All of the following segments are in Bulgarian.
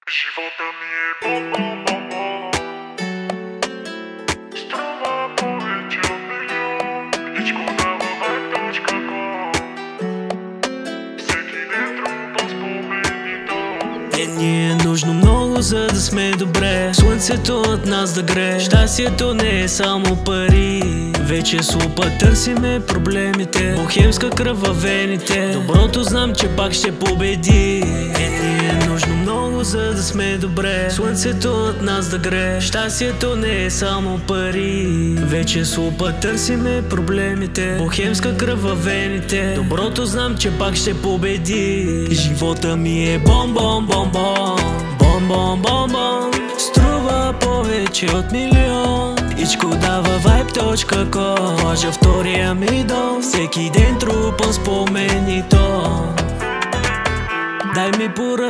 Живота ми е бом-бом-бом-бом. Струва повече от милион. Ичко дава vibe.com. Всеки ден трупам споменито. Ни е нужно много, за да сме добре. Слънцето от нас да грее. Щастието не е само пари. Вече с лупа търсиме проблемите. Бохемска кръв във вените. Доброто знам, че пак ще победи. Ни е нужно много, за да сме добре. Слънцето от нас да грее. Щастието не е само пари. Вече с лупа търсиме проблемите. Бохемска кръв във вените. Доброто знам, че пак ще победи. Живота ми е бом-бом-бом-бом. Бом-бом-бом-бом. Струва повече от милион. Ичко дава vibe.com. Лъжа втория ми дом. Всеки ден трупам спомени то.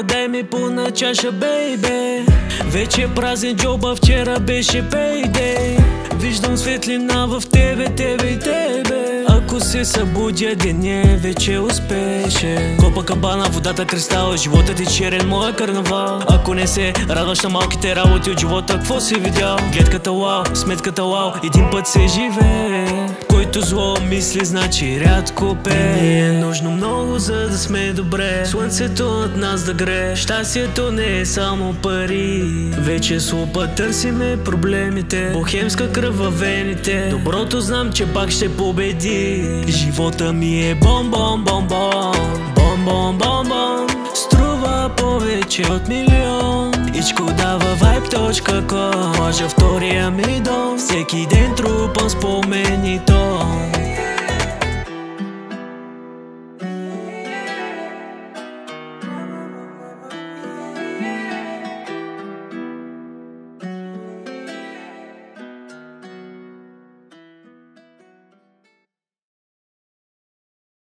Дай ми пълна чаша, бейбе. Вече е празен джоба, вчера беше пейдей. Виждам светлина в тебе, тебе и тебе. Ако се събудя, деня е вече успешен. Копакабана, водата кристал, животът е черен, моя карнавал. Ако не се радваш на малките работи от живота, какво си видял? Гледката лау, сметката лау, един път се живее. Който зло мисли, значи рядко пее. Ни е нужно много, за да сме добре. Слънцето от нас да грее. Щастието не е само пари. Вече с лупа търсиме проблемите. Бохемска кръв във вените. Доброто знам, че пак ще победи. Живота ми е бом-бом-бом-бом. Бом-бом-бом-бом. Струва повече от милион. Ичко дава vibe.com. Лъжа втория ми дом. Всеки ден трупам спомени то.